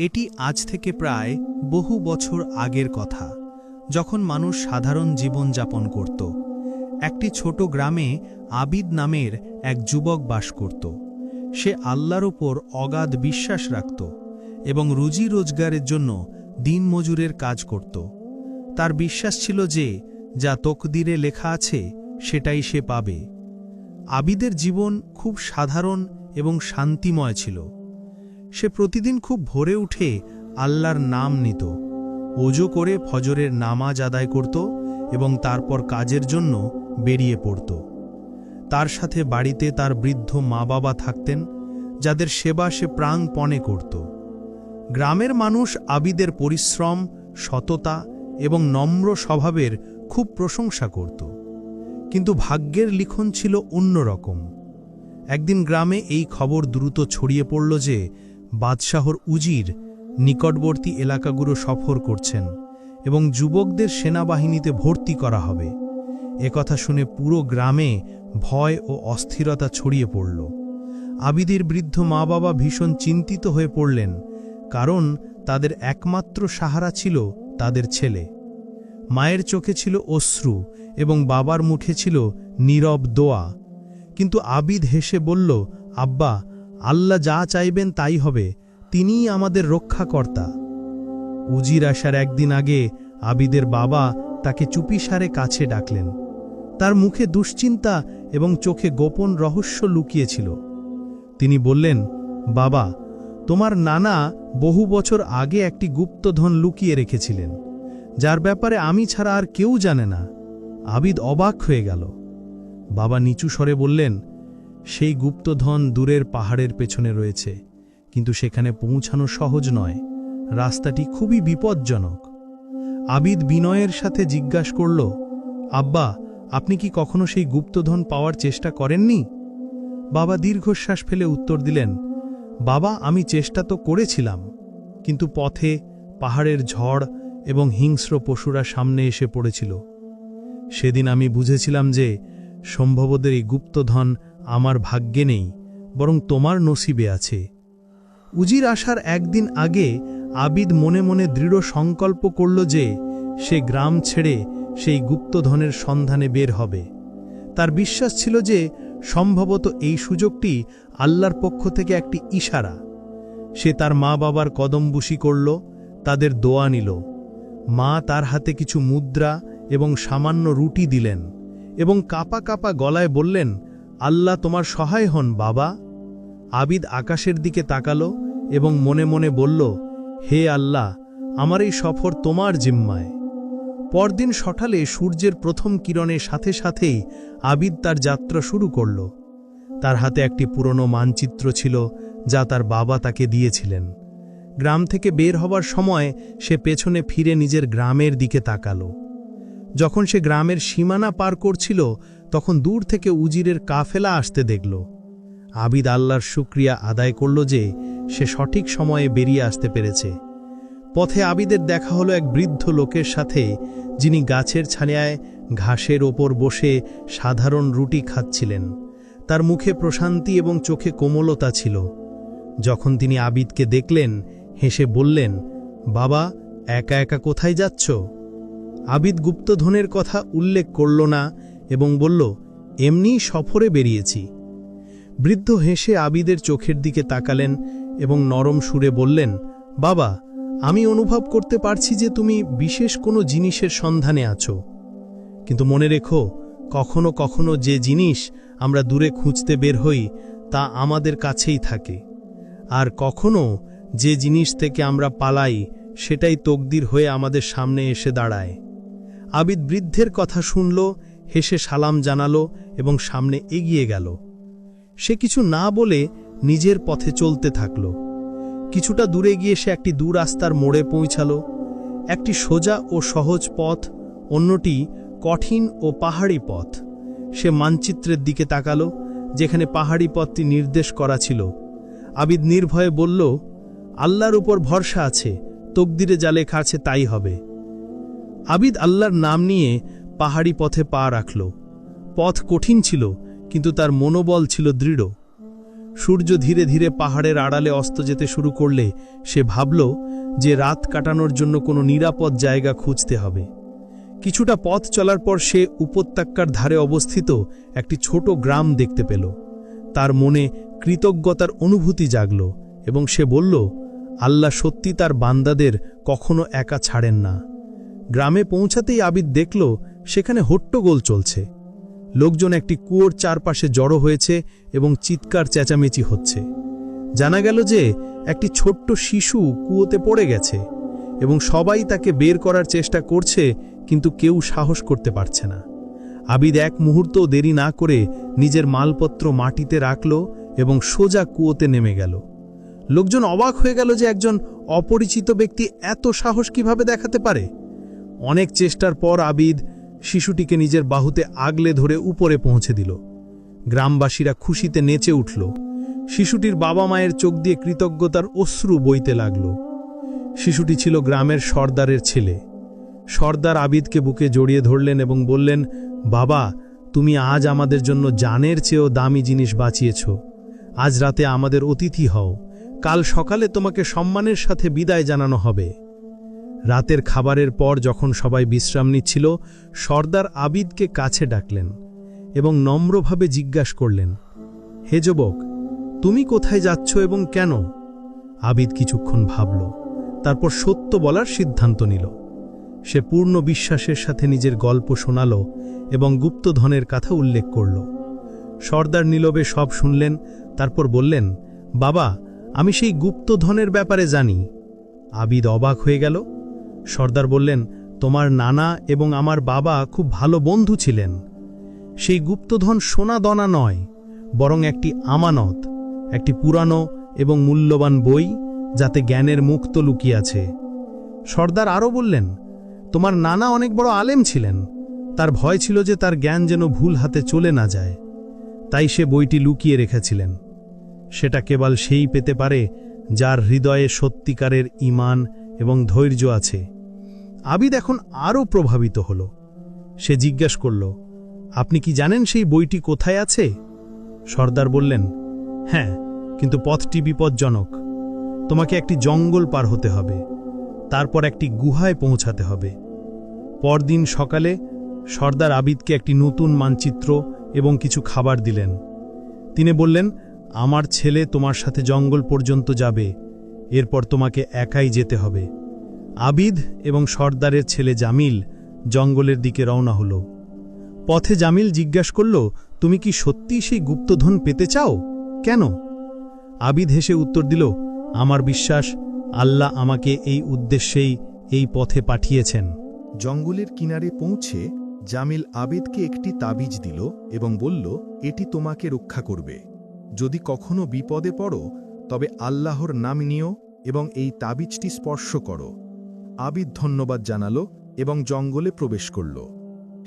এটি আজ থেকে প্রায় বহু বছর আগের কথা, যখন মানুষ সাধারণ জীবনযাপন করত। একটি ছোট গ্রামে আবিদ নামের এক যুবক বাস করত। সে আল্লাহর ওপর অগাধ বিশ্বাস রাখত এবং রুজি রোজগারের জন্য দিনমজুরের কাজ করত। তার বিশ্বাস ছিল যে যা তকদিরে লেখা আছে সেটাই সে পাবে। আবিদের জীবন খুব সাধারণ এবং শান্তিময় ছিল। সে প্রতিদিন খুব ভোরে উঠে আল্লাহর নাম নিত, ওযু করে ফজরের নামাজ আদায় করত এবং তারপর কাজের জন্য বেরিয়ে পড়ত। তার সাথে বাড়িতে তার বৃদ্ধ মা বাবা থাকতেন, যাদের সেবা সে প্রাণপণে করত। গ্রামের মানুষ আবিদের পরিশ্রম, সততা এবং নম্র স্বভাবের খুব প্রশংসা করত। কিন্তু ভাগ্যের লিখন ছিল অন্যরকম। একদিন গ্রামে এই খবর দ্রুত ছড়িয়ে পড়ল যে বাদশাহর উজির নিকটবর্তী এলাকাগুলো সফর করছেন এবং যুবকদের সেনাবাহিনীতে ভর্তি করা হবে। একথা শুনে পুরো গ্রামে ভয় ও অস্থিরতা ছড়িয়ে পড়ল। আবিদের বৃদ্ধ মা বাবা ভীষণ চিন্তিত হয়ে পড়লেন, কারণ তাদের একমাত্র সাহারা ছিল তাদের ছেলে। মায়ের চোখে ছিল অশ্রু এবং বাবার মুখে ছিল নীরব দোয়া। কিন্তু আবিদ হেসে বলল, আব্বা, আল্লাহ যা চাইবেন তাই হবে, তিনিই আমাদের রক্ষাকর্তা। উজির আসার একদিন আগে আবিদের বাবা তাকে চুপিসারে কাছে ডাকলেন। তার মুখে দুশ্চিন্তা এবং চোখে গোপন রহস্য লুকিয়েছিল। তিনি বললেন, বাবা, তোমার নানা বহু বছর আগে একটি গুপ্তধন লুকিয়ে রেখেছিলেন, যার ব্যাপারে আমি ছাড়া আর কেউ জানে না। আবিদ অবাক হয়ে গেল। বাবা নিচু স্বরে বললেন, সেই গুপ্তধন দূরের পাহাড়ের পেছনে রয়েছে, কিন্তু সেখানে পৌঁছানো সহজ নয়। রাস্তাটি খুবই বিপজ্জনক। আবিদ বিনয়ের সাথে জিজ্ঞাসা করল, আব্বা, আপনি কি কখনো সেই গুপ্তধন পাওয়ার চেষ্টা করেননি? বাবা দীর্ঘশ্বাস ফেলে উত্তর দিলেন, বাবা, আমি চেষ্টা তো করেছিলাম, কিন্তু পথে পাহাড়ের ঝড় এবং হিংস্র পশুরা সামনে এসে পড়েছিল। সেদিন আমি বুঝেছিলাম যে সম্ভবত এই গুপ্তধন আমার ভাগ্যে নেই, বরং তোমার নসিবে আছে। উজির আসার একদিন আগে আবিদ মনে মনে দৃঢ় সংকল্প করল যে সে গ্রাম ছেড়ে সেই গুপ্তধনের সন্ধানে বের হবে। তার বিশ্বাস ছিল যে সম্ভবত এই সুযোগটি আল্লাহর পক্ষ থেকে একটি ইশারা। সে তার মা বাবার কদমবুসি করল, তাদের দোয়া নিল। মা তার হাতে কিছু মুদ্রা এবং সামান্য রুটি দিলেন এবং কাঁপা কাঁপা গলায় বললেন, আল্লাহ তোমার সহায় হন বাবা। আবিদ আকাশের দিকে তাকালো এবং মনে মনে বলল, হে আল্লাহ, আমার এই সফর তোমার জিম্মায়। পরদিন সকালে সূর্যের প্রথম কিরণের সাথে সাথেই আবিদ তার যাত্রা শুরু করল। তার হাতে একটি পুরনো মানচিত্র ছিল, যা তার বাবা তাকে দিয়েছিলেন। গ্রাম থেকে বের হবার সময় সে পেছনে ফিরে নিজের গ্রামের দিকে তাকালো। যখন সে গ্রামের সীমানা পার করছিল, তখন দূর থেকে উজিরের কাফেলা আসতে দেখল। আবিদ আল্লাহর শুকরিয়া আদায় করল যে সে সঠিক সময়ে বেরিয়ে আসতে পেরেছে। পথে আবিদের দেখা হলো এক বৃদ্ধ লোকের সাথে, যিনি গাছের ছায়ায় ঘাসের ওপর বসে সাধারণ রুটি খাচ্ছিলেন। তার মুখে প্রশান্তি এবং চোখে কোমলতা ছিল। যখন তিনি আবিদকে দেখলেন, হেসে বললেন, বাবা, একা একা কোথায় যাচ্ছ? আবিদ গুপ্তধনের কথা উল্লেখ করল না এবং বলল, এমনি সফরে বেরিয়েছি। বৃদ্ধ হেসে আবিদের চোখের দিকে তাকালেন এবং নরম সুরে বললেন, বাবা, আমি অনুভব করতে পারছি যে তুমি বিশেষ কোনো জিনিসের সন্ধানে আছো। কিন্তু মনে রেখো, কখনো কখনো যে জিনিস আমরা দূরে খুঁজতে বের হই তা আমাদের কাছেই থাকে, আর কখনো যে জিনিস থেকে আমরা পালাই সেটাই তকদির হয়ে আমাদের সামনে এসে দাঁড়ায়। আবিদ বৃদ্ধের কথা শুনল, হেসে সালাম জানালো এবং সামনে এগিয়ে গেল। সে কিছু না বলে নিজের পথে চলতে থাকল। কিছুটা দূরে গিয়ে সে একটি দূর রাস্তার মোড়ে পৌঁছালো। একটি সোজা ও সহজ পথ, অন্যটি কঠিন ও পাহাড়ি পথ। সে মানচিত্রের দিকে তাকালো, যেখানে পাহাড়ি পথটি নির্দেশ করা ছিল। আবিদ নির্ভয়ে বলল, আল্লাহর উপর ভরসা আছে, তকদিরে যা লেখা আছে তাই হবে। আবিদ আল্লাহর নাম নিয়ে পাহাড়ি পথে পা রাখল। পথ কঠিন ছিল, কিন্তু তার মনোবল ছিল দৃঢ়। সূর্য ধীরে ধীরে পাহাড়ের আড়ালে অস্ত যেতে শুরু করলে সে ভাবল যে রাত কাটানোর জন্য কোনো নিরাপদ জায়গা খুঁজতে হবে। কিছুটা পথ চলার পর সে উপত্যকার ধারে অবস্থিত একটি ছোট গ্রাম দেখতে পেল। তার মনে কৃতজ্ঞতার অনুভূতি জাগল এবং সে বলল, আল্লাহ সত্যি তার বান্দাদের কখনো একা ছাড়েন না। গ্রামে পৌঁছাতেই আবিদ দেখল সেখানে হট্টগোল চলছে। লোকজন একটি কুয়োর চারপাশে জড়ো হয়েছে এবং চিৎকার চেঁচামেচি হচ্ছে। জানা গেল যে একটি ছোট্ট শিশু কুয়োতে পড়ে গেছে এবং সবাই তাকে বের করার চেষ্টা করছে, কিন্তু কেউ সাহস করতে পারছে না। আবিদ এক মুহূর্তও দেরি না করে নিজের মালপত্র মাটিতে রাখল এবং সোজা কুয়োতে নেমে গেল। লোকজন অবাক হয়ে গেল যে একজন অপরিচিত ব্যক্তি এত সাহস কিভাবে দেখাতে পারে। অনেক চেষ্টার পর আবিদ শিশুটিকে নিজের বাহুতে আগলে ধরে উপরে পৌঁছে দিল। গ্রামবাসীরা খুশিতে নেচে উঠল। শিশুটির বাবা মায়ের চোখ দিয়ে কৃতজ্ঞতার অশ্রু বইতে লাগল। শিশুটি ছিল গ্রামের সর্দারের ছেলে। সর্দার আবিদকে বুকে জড়িয়ে ধরলেন এবং বললেন, বাবা, তুমি আজ আমাদের জন্য জানের চেয়েও দামি জিনিস বাঁচিয়েছ। আজ রাতে আমাদের অতিথি হও, কাল সকালে তোমাকে সম্মানের সাথে বিদায় জানানো হবে। রাতের খাবারের পর যখন সবাই বিশ্রাম নিচ্ছিল, সর্দার আবিদকে কাছে ডাকলেন এবং নম্রভাবে জিজ্ঞাসা করলেন, হে যুবক, তুমি কোথায় যাচ্ছ এবং কেন? আবিদ কিছুক্ষণ ভাবল, তারপর সত্য বলার সিদ্ধান্ত নিল। সে পূর্ণ বিশ্বাসের সাথে নিজের গল্প শোনাল এবং গুপ্তধনের কথা উল্লেখ করল। সর্দার নীরবে সব শুনলেন, তারপর বললেন, বাবা, আমি সেই গুপ্তধনের ব্যাপারে জানি। আবিদ অবাক হয়ে গেল। সর্দার বললেন, তোমার নানা এবং আমার বাবা খুব ভালো বন্ধু ছিলেন। সেই গুপ্তধন সোনা দনা নয়, বরং একটি আমানত, একটি পুরানো এবং মূল্যবান বই, যাতে জ্ঞানের মুক্ত লুকিয়ে আছে। সর্দার আরও বললেন, তোমার নানা অনেক বড় আলেম ছিলেন। তার ভয় ছিল যে তার জ্ঞান যেন ভুল হাতে চলে না যায়, তাই সে বইটি লুকিয়ে রেখেছিলেন। সেটা কেবল সেই পেতে পারে যার হৃদয়ে সত্যিকারের ঈমান এবং ধৈর্য আছে। আবিদ এখন আরও প্রভাবিত হল। সে জিজ্ঞাসা করল, আপনি কি জানেন সেই বইটি কোথায় আছে? সর্দার বললেন, হ্যাঁ, কিন্তু পথটি বিপজ্জনক। তোমাকে একটি জঙ্গল পার হতে হবে, তারপর একটি গুহায় পৌঁছাতে হবে। পরদিন সকালে সর্দার আবিদকে একটি নতুন মানচিত্র এবং কিছু খাবার দিলেন। তিনি বললেন, আমার ছেলে তোমার সাথে জঙ্গল পর্যন্ত যাবে, এরপর তোমাকে একাই যেতে হবে। আবিদ এবং সর্দারের ছেলে জামিল জঙ্গলের দিকে রওনা হল। পথে জামিল জিজ্ঞাসা করল, তুমি কি সত্যি সেই গুপ্তধন পেতে চাও? কেন? আবিদ হেসে উত্তর দিল, আমার বিশ্বাস আল্লাহ আমাকে এই উদ্দেশ্যেই এই পথে পাঠিয়েছেন। জঙ্গলের কিনারে পৌঁছে জামিল আবিদকে একটি তাবিজ দিল এবং বলল, এটি তোমাকে রক্ষা করবে। যদি কখনো বিপদে পড়ো তবে আল্লাহর নাম নিও এবং এই তাবিজটি স্পর্শ করো। আবিদ ধন্যবাদ জানালো এবং জঙ্গলে প্রবেশ করল।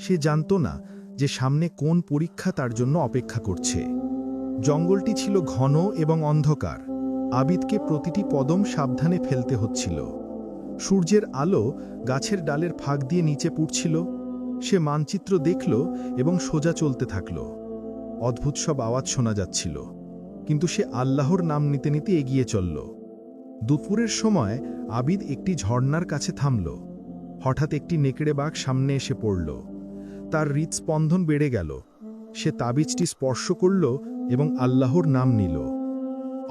সে জানত না যে সামনে কোন পরীক্ষা তার জন্য অপেক্ষা করছে। জঙ্গলটি ছিল ঘন এবং অন্ধকার। আবিদকে প্রতিটি কদম সাবধানে ফেলতে হচ্ছিল। সূর্যের আলো গাছের ডালের ফাঁক দিয়ে নিচে পড়ছিল। সে মানচিত্র দেখল এবং সোজা চলতে থাকল। অদ্ভুত সব আওয়াজ শোনা যাচ্ছিল, কিন্তু সে আল্লাহর নাম নিতে নিতে এগিয়ে চলল। দুপুরের সময় আবিদ একটি ঝর্ণার কাছে থামল। হঠাৎ একটি নেকড়ে বাঘ সামনে এসে পড়ল। তার হৃৎস্পন্দন বেড়ে গেল। সে তাবিজটি স্পর্শ করল এবং আল্লাহর নাম নিল।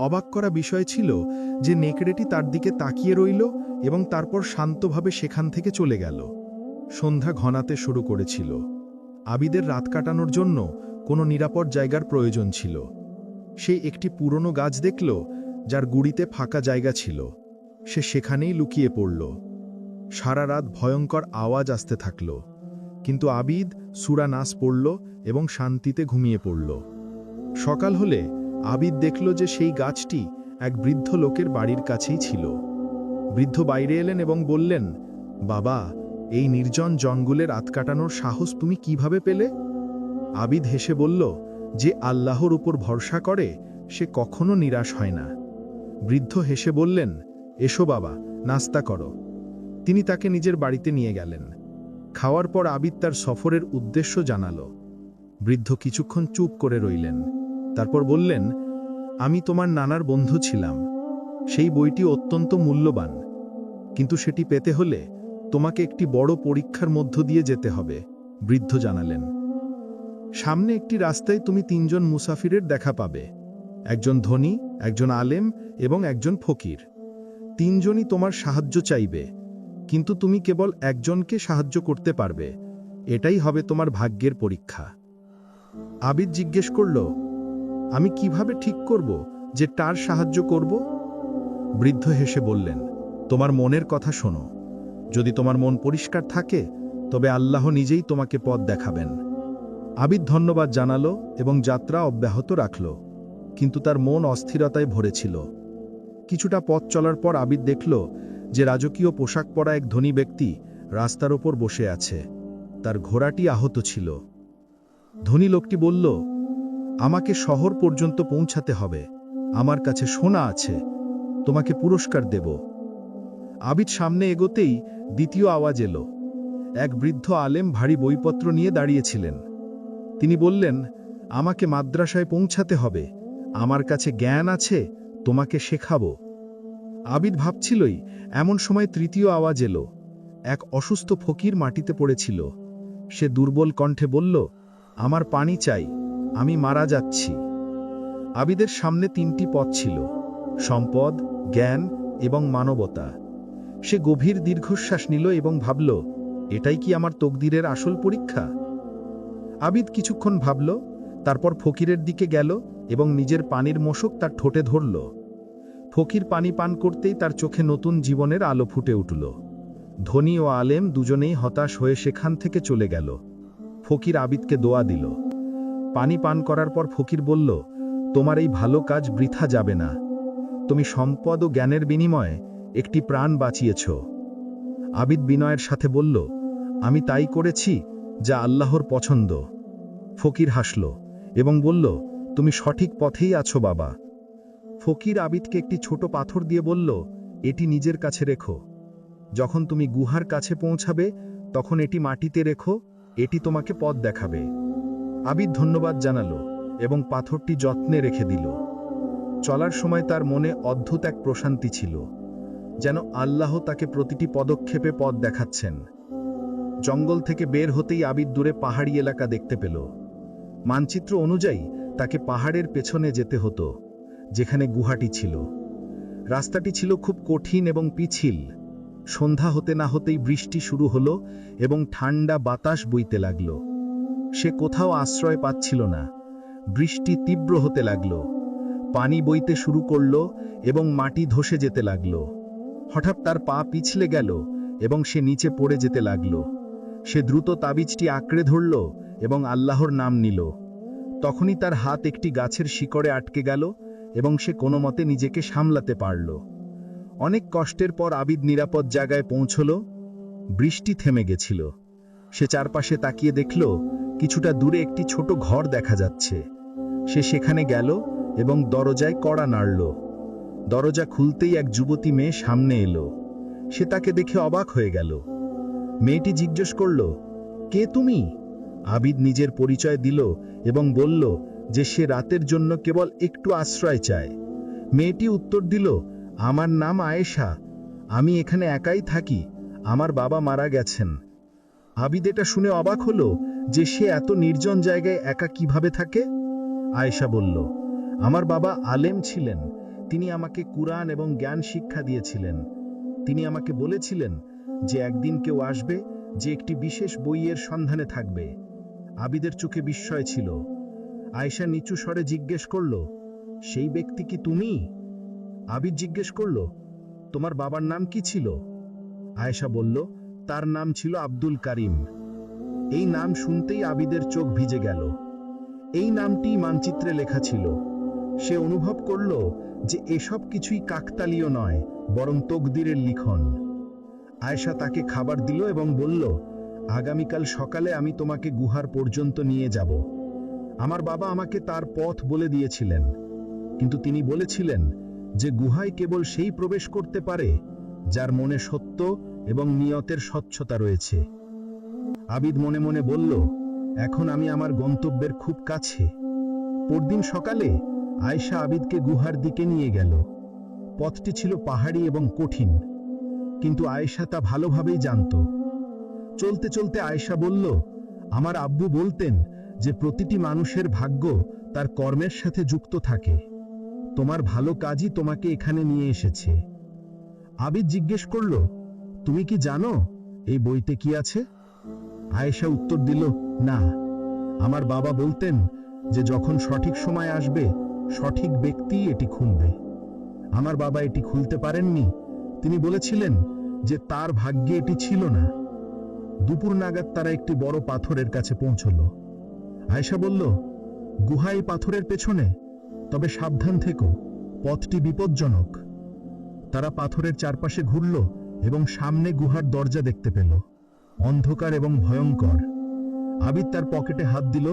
অবাক করা বিষয় ছিল যে নেকড়েটি তার দিকে তাকিয়ে রইল এবং তারপর শান্তভাবে সেখান থেকে চলে গেল। সন্ধ্যা ঘনাতে শুরু করেছিল। আবিদের রাত কাটানোর জন্য কোনো নিরাপদ জায়গার প্রয়োজন ছিল। সে একটি পুরনো গাছ দেখল যার গুড়িতে ফাঁকা জায়গা ছিল। সে সেখানেই লুকিয়ে পড়ল। সারা রাত ভয়ঙ্কর আওয়াজ আসতে থাকল, কিন্তু আবিদ সূরা নাস পড়ল এবং শান্তিতে ঘুমিয়ে পড়ল। সকাল হলে আবিদ দেখল যে সেই গাছটি এক বৃদ্ধ লোকের বাড়ির কাছেই ছিল। বৃদ্ধ বাইরে এলেন এবং বললেন, বাবা, এই নির্জন জঙ্গলে রাত কাটানোর সাহস তুমি কিভাবে পেলে? আবিদ হেসে বলল, যে আল্লাহর উপর ভরসা করে সে কখনো নিরাশ হয় না। বৃদ্ধ হেসে বললেন, এসো বাবা, নাস্তা করো। তিনি তাকে নিজের বাড়িতে নিয়ে গেলেন। খাওয়ার পর আবিদ তার সফরের উদ্দেশ্য জানাল। বৃদ্ধ কিছুক্ষণ চুপ করে রইলেন, তারপর বললেন, আমি তোমার নানার বন্ধু ছিলাম। সেই বইটি অত্যন্ত মূল্যবান, কিন্তু সেটি পেতে হলে তোমাকে একটি বড় পরীক্ষার মধ্য দিয়ে যেতে হবে, বৃদ্ধ জানালেন। সামনে একটি রাস্তায় তুমি 3 জন মুসাফিরের দেখা পাবে, একজন ধনী, একজন আলেম এবং একজন ফকির। 3 জনই তোমার সাহায্য চাইবে, কিন্তু তুমি কেবল একজনকে সাহায্য করতে পারবে। এটাই হবে তোমার ভাগ্যের পরীক্ষা। আবিদ জিজ্ঞেস করল, আমি কিভাবে ঠিক করব যে তার সাহায্য করব? বৃদ্ধ হেসে বললেন, তোমার মনের কথা শোনো। যদি তোমার মন পরিষ্কার থাকে, তবে আল্লাহ নিজেই তোমাকে পথ দেখাবেন। আবিদ ধন্যবাদ জানালো এবং যাত্রা অব্যাহত রাখল, কিন্তু তার মন অস্থিরতায় ভরেছিল। কিছুটা পথ চলার পর আবিদ দেখল যে রাজকীয় পোশাক পরা এক ধনী ব্যক্তি রাস্তার ওপর বসে আছে। তার ঘোড়াটি আহত ছিল। ধনী লোকটি বলল, আমাকে শহর পর্যন্ত পৌঁছাতে হবে। আমার কাছে সোনা আছে, তোমাকে পুরস্কার দেব। আবিদ সামনে এগোতেই দ্বিতীয় আওয়াজ এলো। এক বৃদ্ধ আলেম ভারী বইপত্র নিয়ে দাঁড়িয়েছিলেন। তিনি বললেন, আমাকে মাদ্রাসায় পৌঁছাতে হবে। আমার কাছে জ্ঞান আছে, তোমাকে শেখাবো। আবিদ ভাবছিলই, এমন সময় তৃতীয় আওয়াজ এলো। এক অসুস্থ ফকির মাটিতে পড়েছিল। সে দুর্বল কণ্ঠে বলল, আমার পানি চাই, আমি মারা যাচ্ছি। আবিদের সামনে 3টি পথ ছিল, সম্পদ, জ্ঞান এবং মানবতা। সে গভীর দীর্ঘশ্বাস নিল এবং ভাবল, এটাই কি আমার তকদিরের আসল পরীক্ষা? আবিদ কিছুক্ষণ ভাবল, তারপর ফকিরের দিকে গেল এবং নিজের পানির মশক তার ঠোঁটে ধরল। ফকির পানি পান করতেই তার চোখে নতুন জীবনের আলো ফুটে উঠল। ধনী ও আলেম দুজনেই হতাশ হয়ে সেখান থেকে চলে গেল। ফকির আবিদকে দোয়া দিল। পানি পান করার পর ফকির বলল, তোমার এই ভালো কাজ বৃথা যাবে না। তুমি সম্পদ ও জ্ঞানের বিনিময়ে একটি প্রাণ বাঁচিয়েছ। আবিদ বিনয়ের সাথে বলল, আমি তাই করেছি যা আল্লাহর পছন্দ। ফকির হাসল এবং বলল, তুমি সঠিক পথেই আছো বাবা। ফকির আবিদকে একটি ছোট পাথর দিয়ে বলল, এটি নিজের কাছে রেখো। যখন তুমি গুহার কাছে পৌঁছাবে, তখন এটি মাটিতে রেখো, এটি তোমাকে পথ দেখাবে। আবিদ ধন্যবাদ জানালো এবং পাথরটি যত্নে রেখে দিল। চলার সময় তার মনে অদ্ভুত এক প্রশান্তি ছিল, যেন আল্লাহ তাকে প্রতিটি পদক্ষেপে পথ দেখাচ্ছেন। জঙ্গল থেকে বের হতেই আবিদ দূরে পাহাড়ি এলাকা দেখতে পেল। মানচিত্র অনুযায়ী তাকে পাহাড়ের পেছনে যেতে হতো, যেখানে গুহাটি ছিল। রাস্তাটি ছিল খুব কঠিন এবং পিছিল। সন্ধ্যা হতে না হতেই বৃষ্টি শুরু হলো এবং ঠান্ডা বাতাস বইতে লাগল। সে কোথাও আশ্রয় পাচ্ছিল না। বৃষ্টি তীব্র হতে লাগল। পানি বইতে শুরু করল এবং মাটি ধসে যেতে লাগল। হঠাৎ তার পা পিছলে গেল এবং সে নিচে পড়ে যেতে লাগল। সে দ্রুত তাবিজটি আঁকড়ে ধরল এবং আল্লাহর নাম নিল। তখনই তার হাত একটি গাছের শিকড়ে আটকে গেল এবং সে কোনো মতে নিজেকে সামলাতে পারল। অনেক কষ্টের পর আবিদ নিরাপদ জায়গায় পৌঁছল। বৃষ্টি থেমে গেছিল। সে চারপাশে তাকিয়ে দেখল, কিছুটা দূরে একটি ছোট ঘর দেখা যাচ্ছে। সে সেখানে গেল এবং দরজায় কড়া নাড়ল। দরজা খুলতেই এক যুবতী মেয়ে সামনে এলো। সে তাকে দেখে অবাক হয়ে গেল। মেয়েটি জিজ্ঞেস করল, কে তুমি? আবিদ নিজের পরিচয় দিল এবং বলল যে সে রাতের জন্য কেবল একটু আশ্রয় চায়। মেয়েটি উত্তর দিল, আমার নাম আয়েশা, আমি এখানে একাই থাকি, আমার বাবা মারা গেছেন। আবিদ এটা শুনে অবাক হলো যে সে এত নির্জন জায়গায় একা কিভাবে থাকে। আয়েশা বলল, আমার বাবা আলেম ছিলেন, তিনি আমাকে কুরআন এবং জ্ঞান শিক্ষা দিয়েছিলেন। তিনি আমাকে বলেছিলেন যে একদিন কেউ আসবে যে একটি বিশেষ বইয়ের সন্ধানে থাকবে। আবিদের চোখে বিস্ময় ছিল। আয়েশা নিচু স্বরে জিজ্ঞেস করল, সেই ব্যক্তি কি তুমি? আবিদ জিজ্ঞেস করল, তোমার বাবার নাম কি ছিল? আয়েশা বলল, তার নাম ছিল আব্দুল কারিম। এই নাম শুনতেই আবিদের চোখ ভিজে গেল। এই নামটি মানচিত্রে লেখা ছিল। সে অনুভব করল যে এসব কিছুই কাকতালীয় নয়, বরং তকদিরের লিখন। আয়েশা তাকে খাবার দিল এবং বলল, আগামীকাল সকালে আমি তোমাকে গুহার পর্যন্ত নিয়ে যাব। আমার বাবা আমাকে তার পথ বলে দিয়েছিলেন, কিন্তু তিনি বলেছিলেন যে গুহায় কেবল সেই প্রবেশ করতে পারে যার মনে সত্য এবং নিয়তের স্বচ্ছতা রয়েছে। আবিদ মনে মনে বলল, এখন আমি আমার গন্তব্যের খুব কাছে। পরদিন সকালে আয়েশা আবিদকে গুহার দিকে নিয়ে গেল। পথটি ছিল পাহাড়ি এবং কঠিন, কিন্তু আয়েশা তা ভালোভাবেই জানত। চলতে চলতে আয়েশা বলল, আমার আব্বু বলতেন যে প্রতিটি মানুষের ভাগ্য তার কর্মের সাথে যুক্ত থাকে। তোমার ভালো কাজই তোমাকে এখানে নিয়ে এসেছে। আবিদ জিজ্ঞেস করল, তুমি কি জানো এই বইতে কি আছে? আয়েশা উত্তর দিল, না। আমার বাবা বলতেন যে যখন সঠিক সময় আসবে সঠিক ব্যক্তি এটি খুলবে। আমার বাবা এটি খুলতে পারেননি। তিনি বলেছিলেন যে তার ভাগ্যে এটি ছিল না। দুপুর নাগাদ তারা একটি বড় পাথরের কাছে পৌঁছল। আয়েশা বলল, গুহা এই পাথরের পেছনে, তবে সাবধান থেকো, পথটি বিপজ্জনক। তারা পাথরের চারপাশে ঘুরল এবং সামনে গুহার দরজা দেখতে পেল, অন্ধকার এবং ভয়ঙ্কর। আবিদ তার পকেটে হাত দিল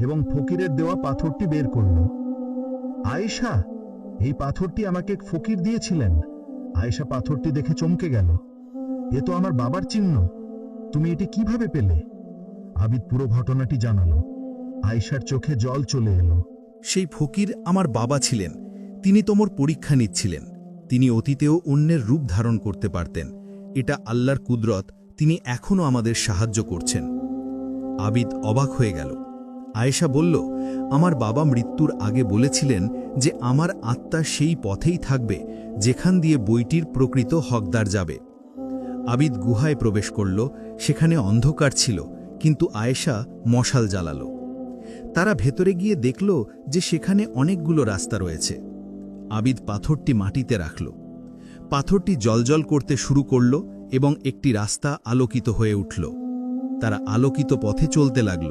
এবং ফকিরের দেওয়া পাথরটি বের করল। আয়েশা, এই পাথরটি আমাকে এক ফকির দিয়েছিলেন। আয়েশা পাথরটি দেখে চমকে গেল। এ তো আমার বাবার চিহ্ন। তুমি এটি কিভাবে পেলে? আবিদ পুরো ঘটনাটি জানালো। আয়েশার চোখে জল চলে এলো। সেই ফকির আমার বাবা ছিলেন। তিনি তোমার পরীক্ষা নিচ্ছিলেন। তিনি অতীতেও অন্যের রূপ ধারণ করতে পারতেন। এটা আল্লাহর কুদরত। তিনি এখনও আমাদের সাহায্য করছেন। আবিদ অবাক হয়ে গেল। আয়েশা বলল, আমার বাবা মৃত্যুর আগে বলেছিলেন যে আমার আত্মা সেই পথেই থাকবে যেখান দিয়ে বইটির প্রকৃত হকদার যাবে। আবিদ গুহায় প্রবেশ করল। সেখানে অন্ধকার ছিল, কিন্তু আয়েশা মশাল জ্বালাল। তারা ভেতরে গিয়ে দেখল যে সেখানে অনেকগুলো রাস্তা রয়েছে। আবিদ পাথরটি মাটিতে রাখল। পাথরটি জ্বলজ্বল করতে শুরু করল এবং একটি রাস্তা আলোকিত হয়ে উঠল। তারা আলোকিত পথে চলতে লাগল।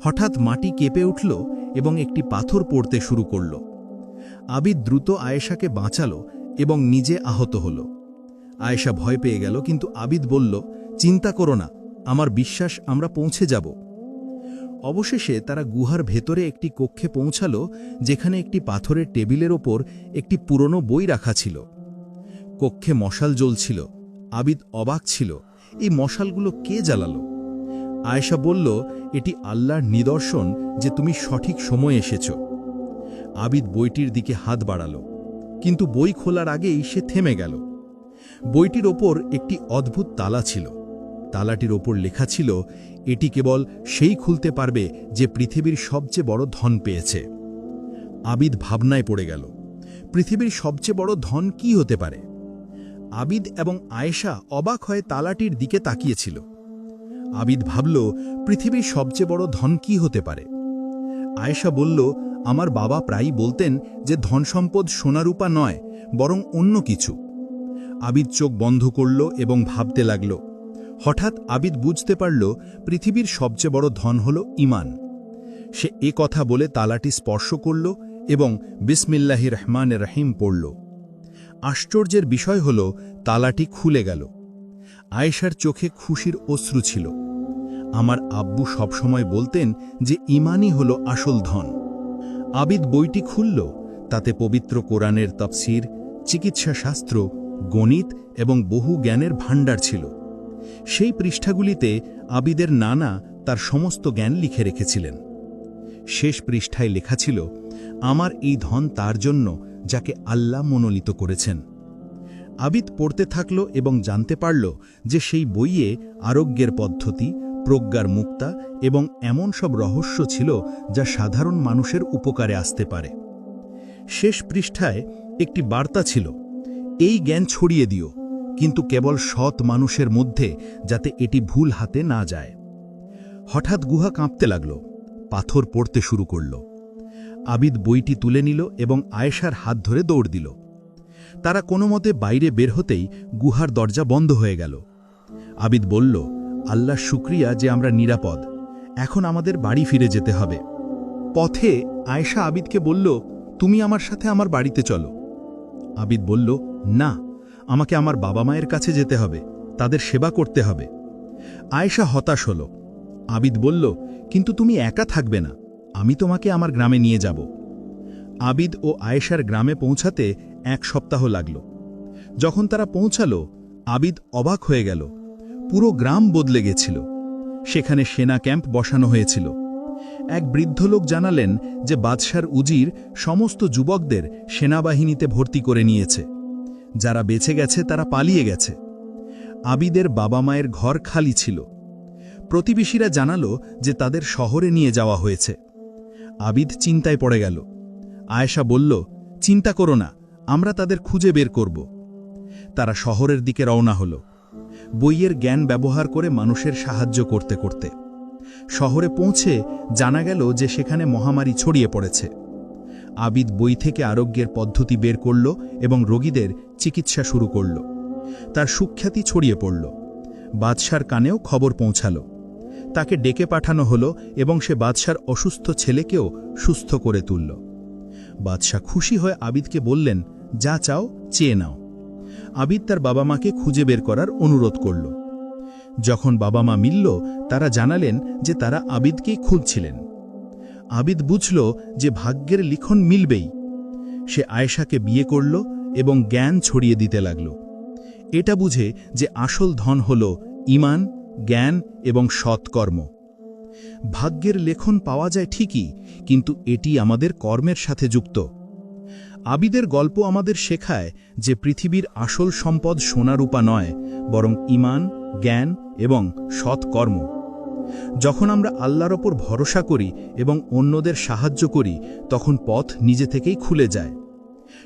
হঠাৎ মাটি কেঁপে উঠল এবং একটি পাথর পড়তে শুরু করল। আবিদ দ্রুত আয়েশাকে বাঁচাল এবং নিজে আহত হল। আয়েশা ভয় পেয়ে গেল, কিন্তু আবিদ বলল, চিন্তা করো না, আমার বিশ্বাস আমরা পৌঁছে যাব। অবশেষে তারা গুহার ভেতরে একটি কক্ষে পৌঁছাল, যেখানে একটি পাথরের টেবিলের ওপর একটি পুরনো বই রাখা ছিল। কক্ষে মশাল জ্বলছিল। আবিদ অবাক ছিল, এই মশালগুলো কে জ্বালালো? আয়েশা বলল, এটি আল্লাহর নিদর্শন যে তুমি সঠিক সময়ে এসেছ। আবিদ বইটির দিকে হাত বাড়াল, কিন্তু বই খোলার আগেই সে থেমে গেল। বইটির ওপর একটি অদ্ভুত তালা ছিল। তালাটির ওপর লেখা ছিল, এটি কেবল সেই খুলতে পারবে যে পৃথিবীর সবচেয়ে বড় ধন পেয়েছে। আবিদ ভাবনায় পড়ে গেল, পৃথিবীর সবচেয়ে বড় ধন কি হতে পারে? আবিদ এবং আয়েশা অবাক হয়ে তালাটির দিকে তাকিয়েছিল। আবিদ ভাবল, পৃথিবীর সবচেয়ে বড় ধন কি হতে পারে? আয়েশা বলল, আমার বাবা প্রায়ই বলতেন যে ধন সম্পদ সোনারূপা নয়, বরং অন্য কিছু। আবিদ চোখ বন্ধ করল এবং ভাবতে লাগল। হঠাৎ আবিদ বুঝতে পারল, পৃথিবীর সবচেয়ে বড় ধন হল ঈমান। সে এ কথা বলে তালাটি স্পর্শ করল এবং বিসমিল্লাহির রহমানির রহিম পড়ল। আশ্চর্যের বিষয় হল, তালাটি খুলে গেল। আয়েশার চোখে খুশির অশ্রু ছিল। আমার আব্বু সবসময় বলতেন যে ঈমানই হল আসল ধন। আবিদ বইটি খুলল। তাতে পবিত্র কোরআনের তাফসীর, চিকিৎসাশাস্ত্র, গণিত এবং বহু জ্ঞানের ভাণ্ডার ছিল। সেই পৃষ্ঠাগুলিতে আবিদের নানা তার সমস্ত জ্ঞান লিখে রেখেছিলেন। শেষ পৃষ্ঠায় লেখা ছিল, আমার এই ধন তার জন্য যাকে আল্লাহ মনোনীত করেছেন। আবিদ পড়তে থাকল এবং জানতে পারল যে সেই বইয়ে আরোগ্যের পদ্ধতি, প্রজ্ঞার মুক্তা এবং এমন সব রহস্য ছিল যা সাধারণ মানুষের উপকারে আসতে পারে। শেষ পৃষ্ঠায় একটি বার্তা ছিল, এই জ্ঞান ছড়িয়ে দিও, কিন্তু কেবল সৎ মানুষের মধ্যে, যাতে এটি ভুল হাতে না যায়। হঠাৎ গুহা কাঁপতে লাগল। পাথর পড়তে শুরু করল। আবিদ বইটি তুলে নিল এবং আয়েশার হাত ধরে দৌড় দিল। তারা কোনো মতে বাইরে বের হতেই গুহার দরজা বন্ধ হয়ে গেল। আবিদ বলল, আল্লাহ শুকরিয়া যে আমরা নিরাপদ। এখন আমাদের বাড়ি ফিরে যেতে হবে। পথে আয়েশা আবিদকে বলল, তুমি আমার সাথে আমার বাড়িতে চলো। আবিদ বলল, না, আমাকে আমার বাবা মায়ের কাছে যেতে হবে, তাদের সেবা করতে হবে। আয়েশা হতাশ হল। আবিদ বলল, কিন্তু তুমি একা থাকবে না, আমি তোমাকে আমার গ্রামে নিয়ে যাব। আবিদ ও আয়েশার গ্রামে পৌঁছাতে 1 সপ্তাহ লাগল। যখন তারা পৌঁছাল, আবিদ অবাক হয়ে গেল। পুরো গ্রাম বদলে গেছিল। সেখানে সেনা ক্যাম্প বসানো হয়েছিল। এক বৃদ্ধ লোক জানালেন যে বাদশার উজির সমস্ত যুবকদের সেনাবাহিনীতে ভর্তি করে নিয়েছে। যারা বেঁচে গেছে তারা পালিয়ে গেছে। আবিদের বাবা মায়ের ঘর খালি ছিল। প্রতিবেশীরা জানালো যে তাদের শহরে নিয়ে যাওয়া হয়েছে। আবিদ চিন্তায় পড়ে গেল। আয়েশা বলল, চিন্তা করো না, আমরা তাদের খুঁজে বের করব। তারা শহরের দিকে রওনা হল, বইয়ের জ্ঞান ব্যবহার করে মানুষের সাহায্য করতে করতে। শহরে পৌঁছে জানা গেল যে সেখানে মহামারী ছড়িয়ে পড়েছে। আবিদ বই থেকে আরোগ্যের পদ্ধতি বের করল এবং রোগীদের চিকিৎসা শুরু করল। তার সুখ্যাতি ছড়িয়ে পড়ল। বাদশার কানেও খবর পৌঁছাল। তাকে ডেকে পাঠানো হলো এবং সে বাদশার অসুস্থ ছেলেকেও সুস্থ করে তুলল। বাদশা খুশি হয়ে আবিদকে বললেন, যা চাও চেয়ে নাও। আবিদ তার বাবা মাকে খুঁজে বের করার অনুরোধ করল। যখন বাবা মা মিলল, তারা জানালেন যে তারা আবিদকেই খুঁজছিলেন। আবিদ বুঝল যে ভাগ্যের লিখন মিলবেই। সে আয়েশাকে বিয়ে করল এবং জ্ঞান ছড়িয়ে দিতে লাগল। এটা বুঝে যে আসল ধন হল ঈমান, জ্ঞান এবং সৎকর্ম। ভাগ্যের লেখন পাওয়া যায় ঠিকই, কিন্তু এটি আমাদের কর্মের সাথে যুক্ত। আবিদের গল্প আমাদের শেখায় যে পৃথিবীর আসল সম্পদ সোনারূপা নয়, বরং ঈমান, জ্ঞান এবং সৎকর্ম। যখন আমরা আল্লাহর ওপর ভরসা করি এবং অন্যদের সাহায্য করি, তখন পথ নিজে থেকেই খুলে যায়।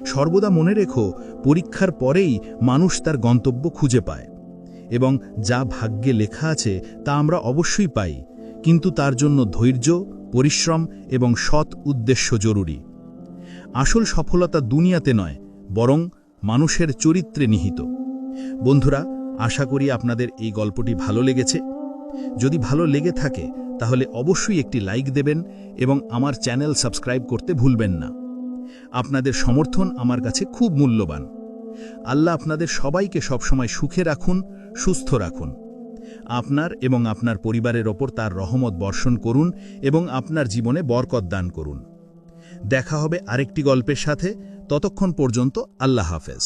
সর্বদা মনে রেখো, পরীক্ষার পরেই মানুষ তার গন্তব্য খুঁজে পায়, এবং যা ভাগ্যে লেখা আছে তা আমরা অবশ্যই পাই, কিন্তু তার জন্য ধৈর্য, পরিশ্রম এবং সৎ উদ্দেশ্য জরুরি। আসল সফলতা দুনিয়াতে নয়, বরং মানুষের চরিত্রে নিহিত। বন্ধুরা, আশা করি আপনাদের এই গল্পটি ভালো লেগেছে। যদি ভালো লেগে থাকে তাহলে অবশ্যই একটি লাইক দেবেন এবং আমার চ্যানেল সাবস্ক্রাইব করতে ভুলবেন না। আপনাদের সমর্থন আমার কাছে খুব মূল্যবান। আল্লাহ আপনাদের সবাইকে সবসময় সুখে রাখুন, সুস্থ রাখুন। আপনার এবং আপনার পরিবারের ওপর তার রহমত বর্ষণ করুন এবং আপনার জীবনে বরকত দান করুন। দেখা হবে আরেকটি গল্পের সাথে। ততক্ষণ পর্যন্ত আল্লাহ হাফেজ।